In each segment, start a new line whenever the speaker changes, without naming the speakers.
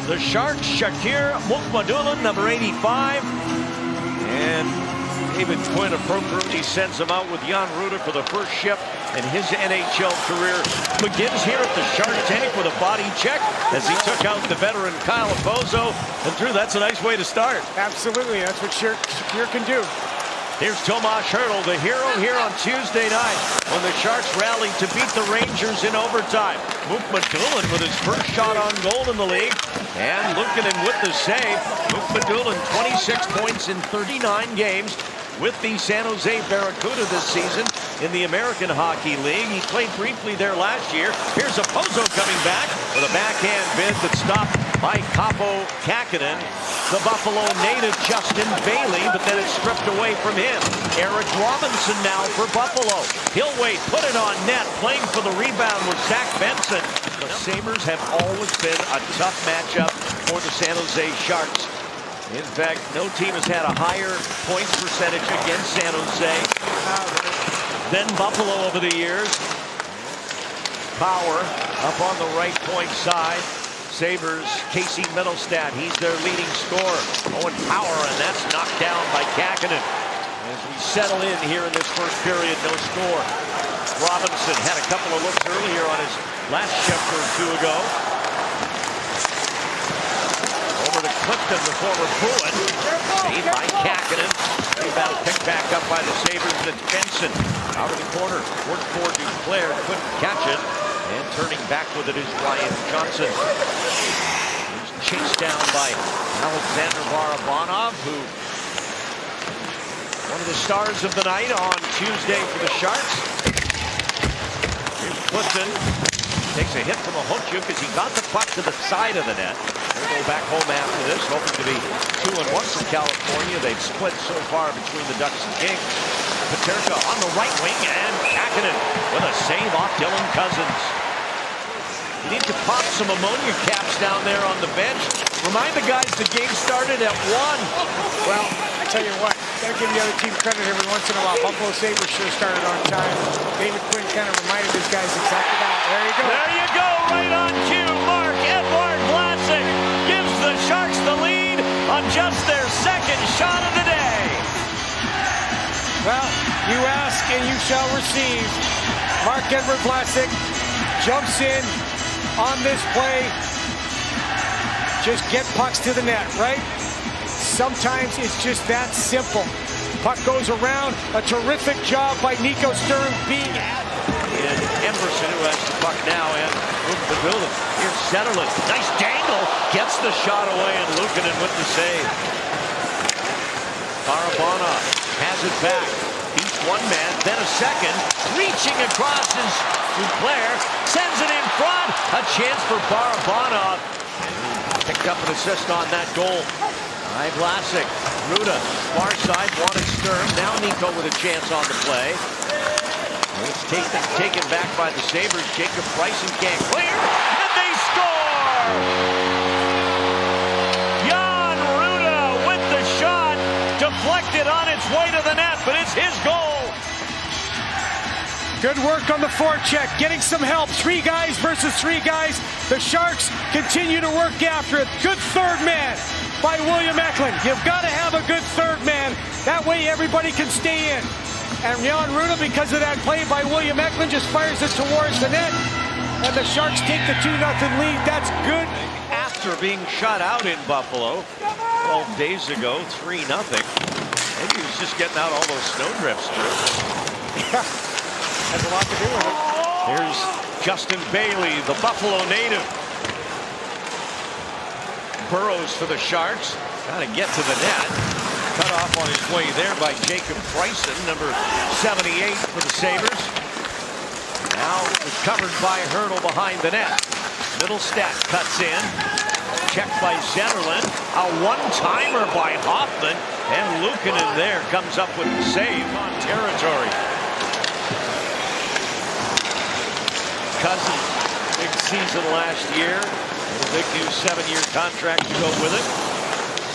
The Sharks, Shakir Mukhamadullin, number 85. And David Quinn appropriately sends him out with Jan Rutta for the first shift. And his NHL career begins here at the Shark Tank with a body check as he took out the veteran Kyle Opozo. And Drew, that's a nice way to start.
Absolutely, that's what Shakir can do.
Here's Tomas Hertl, the hero here on Tuesday night when the Sharks rallied to beat the Rangers in overtime. Mukhamadullin with his first shot on goal in the league. And Luukkonen with the save. Mukhamadullin 26 points in 39 games with the San Jose Barracuda this season in the American Hockey League. He played briefly there last year. Here's Opozo coming back with a backhand bid that's stopped by Kaapo Kähkönen. The Buffalo native Justin Bailey, but then it's stripped away from him. Eric Robinson now for Buffalo. He'll wait, put it on net, playing for the rebound with Zach Benson. The Sabres have always been a tough matchup for the San Jose Sharks. In fact, no team has had a higher points percentage against San Jose than Buffalo over the years. Power up on the right point side. Sabres, Casey Middlestat, he's their leading scorer. Owen Power, and that's knocked down by Kähkönen. As we settle in here in this first period, no score. Robinson had a couple of looks earlier on his last shift or two ago. Over to Clifton, the former Bruin. Saved by Kähkönen. Rebound picked back up by the Sabres, and it's Benson. Out of the corner, worked for Duclair, couldn't catch it. And turning back with it is Ryan Johnson. He's chased down by Alexander Barabanov, who one of the stars of the night on Tuesday for the Sharks. Here's Clifton. Takes a hit from Ahochuk as he got the puck to the side of the net. They'll go back home after this, hoping to be 2-1 from California. They've split so far between the Ducks and Kings. Peterka on the right wing, and Kähkönen with a save off Dylan Cozens. You need to pop some ammonia caps down there on the bench. Remind the guys the game started at 1.
Well, I tell you what, gotta give the other team credit every once in a while. Buffalo Sabres sure started on time. David Quinn kind of reminded his guys exactly that. There you go.
There you go, right on cue. Marc-Edouard Vlasic gives the Sharks the lead on just their second shot of the day.
Well, you ask and you shall receive. Marc-Edouard Vlasic jumps in on this play. Just get pucks to the net, right? Sometimes it's just that simple. Puck goes around. A terrific job by Nico Sturm being added.
And Emerson, who has the puck now, and Mukhamadullin. Here's Zetterlund. Nice dangle. Gets the shot away, and Luukkonen with the save. Barabanov has it back. Beats one man, then a second. Reaching across is Duclair. Sends it in front. A chance for Barabanov. Picked up an assist on that goal by Vlasic. Rutta, far side, wanted Sturm. Now Nico with a chance on the play. It's taken back by the Sabres. Jacob Bryson can't clear, and they score! Jan Rutta with the shot. Deflected on its way to the net, but it's his goal.
Good work on the forecheck, getting some help. 3 guys versus 3 guys. The Sharks continue to work after it. Good third man by William Eklund. You've got to have a good third man. That way everybody can stay in. And Jan Rutta, because of that play by William Eklund, just fires it towards the net. And the Sharks take the 2-0 lead. That's good.
After being shut out in Buffalo 12 days ago, 3-0. Maybe he was just getting out all those snowdrifts.
Has a lot to do with it.
Here's Justin Bailey, the Buffalo native. Burrows for the Sharks. Trying to get to the net. Cut off on his way there by Jacob Bryson, number 78 for the Sabres. Now recovered by Hertl behind the net. Middlestat cuts in. Checked by Zetterlund. A one-timer by Hoffman. And Luukkonen there comes up with the save on territory. Cozens, big season last year. A big new 7-year contract to go with it.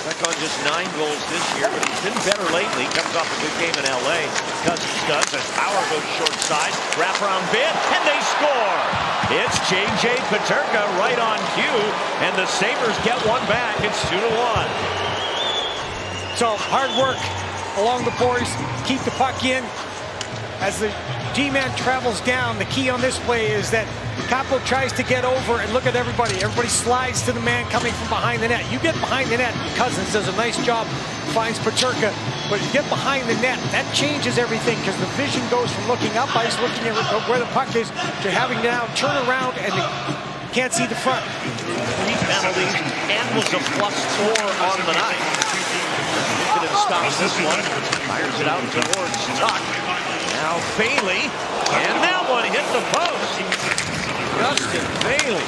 Stuck on just 9 goals this year, but he's been better lately. Comes off a good game in LA. Cozens does as Power goes short side. Wraparound bid, and they score! It's J.J. Peterka right on cue, and the Sabres get one back. It's 2-1.
So hard work along the boards, keep the puck in. As the D-man travels down, the key on this play is that Capo tries to get over and look at everybody. Everybody slides to the man coming from behind the net. You get behind the net, Cozens does a nice job, finds Peterka, but you get behind the net, that changes everything because the vision goes from looking up ice, looking at where the puck is, to having to now turn around and you can't see the front.
3 penalties and was a +4 on the night. Niskanen stops this one, fires it out towards Tuck. Now Bailey, and that one hit the post. Justin Bailey.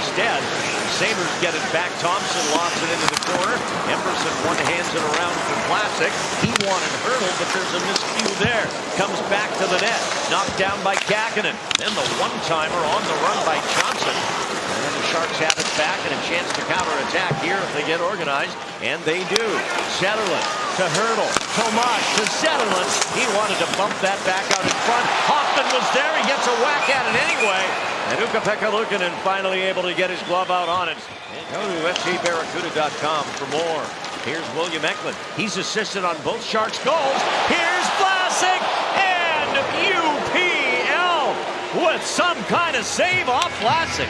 Instead, Sabres get it back. Thompson lobs it into the corner. Emerson one-hands it around for Vlasic. He wanted Hurdle, but there's a miscue there. Comes back to the net. Knocked down by Kakkonen. Then the one-timer on the run by Johnson. And the Sharks have it back and a chance to counterattack here if they get organized. And they do. Zetterlund to Hurdle. Tomas to Zetterlund. He wanted to bump that back out in front. Hoffman was there. He gets a whack at it anyway. And Ukko-Pekka Luukkonen finally able to get his glove out on it. And go to FCBarracuda.com for more. Here's William Eklund. He's assisted on both Sharks goals. Here's Vlasic and UPL with some kind of save off Vlasic.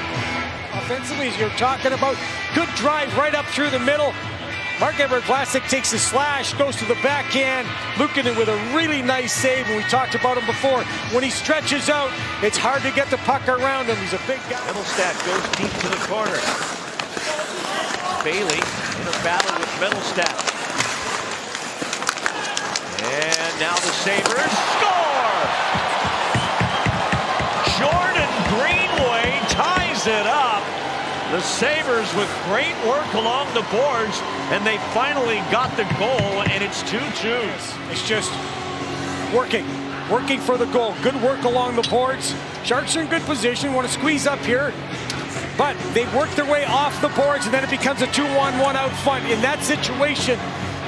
Offensively, as you're talking about, good drive right up through the middle. Marc-Edouard Vlasic takes a slash, goes to the backhand. Luukkonen with a really nice save, and we talked about him before. When he stretches out, it's hard to get the puck around him. He's a big guy.
Mittelstadt goes deep to the corner. Bailey in a battle with Mittelstadt. And now the Sabres score! Jordan Greenway ties it up. The Sabres with great work along the boards, and they finally got the goal, and it's 2-2.
It's just working for the goal. Good work along the boards. Sharks are in good position, want to squeeze up here, but they work their way off the boards, and then it becomes a 2-on-1 out front. In that situation,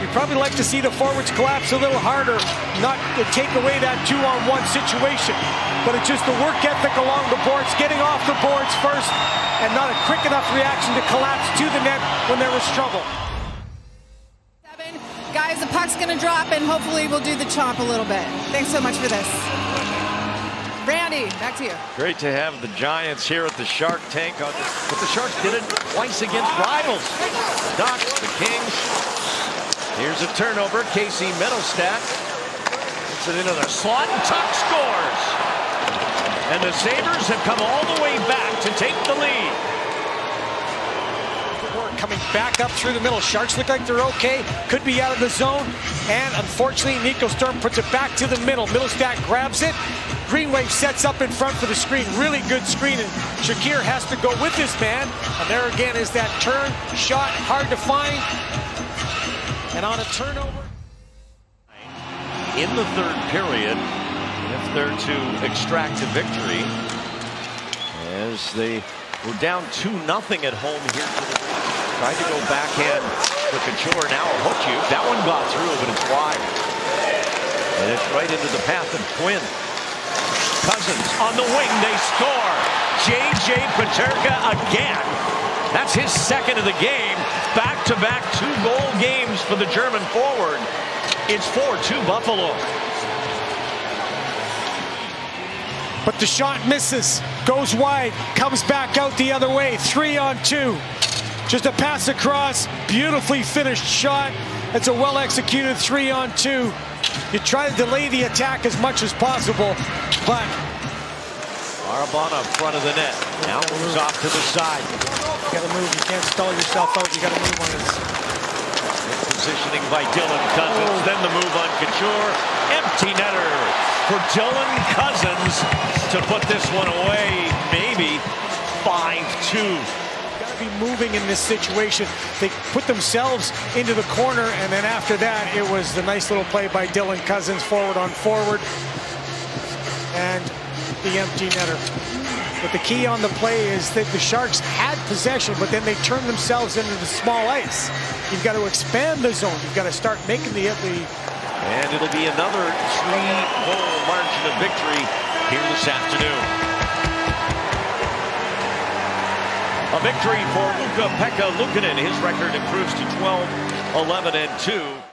you'd probably like to see the forwards collapse a little harder, not to take away that 2-on-1 situation. But it's just the work ethic along the boards, getting off the boards first, and not a quick enough reaction to collapse to the net when there was trouble.
Guys, the puck's going to drop, and hopefully we'll do the chomp a little bit. Thanks so much for this. Randy, back to you.
Great to have the Giants here at the Shark Tank. But the Sharks did it twice against rivals. The Ducks, the Kings. Here's a turnover. Casey Mittelstadt puts it into the slot, and Tuck scores. And the Sabres have come all the way back to take the lead.
Coming back up through the middle. Sharks look like they're okay. Could be out of the zone. And unfortunately, Nico Sturm puts it back to the middle. Mittelstadt grabs it. Greenway sets up in front for the screen. Really good screen. And Shakir has to go with his man. And there again is that turn shot. Hard to find. And on a turnover.
In the third period, if they're to extract a victory, as they were down 2-0 at home here to the tried to go backhand for Couture. Now a hook you. That one got through, but it's wide. And it's right into the path of Quinn. Cozens on the wing. They score. J.J. Peterka again. That's his second of the game. Back-to-back 2-goal games for the German forward. It's 4-2 Buffalo.
But the shot misses. Goes wide. Comes back out the other way. 3-on-2. Just a pass across, beautifully finished shot. It's a well-executed 3-on-2. You try to delay the attack as much as possible, but
Arabana in front of the net. Now moves off to the side.
You gotta move. You can't stall yourself out. You gotta move on this.
Positioning by Dylan Cozens. Then the move on Couture. Empty netter for Dylan Cozens to put this one away. Maybe 5-2.
Be moving in this situation. They put themselves into the corner, and then after that it was the nice little play by Dylan Cozens, forward on forward, and the empty netter. But the key on the play is that the Sharks had possession, but then they turned themselves into the small ice. You've got to expand the zone. You've got to start making the
and it'll be another 3-goal margin of victory here this afternoon. victory for Ukko-Pekka Luukkonen. His record improves to 12-11-2.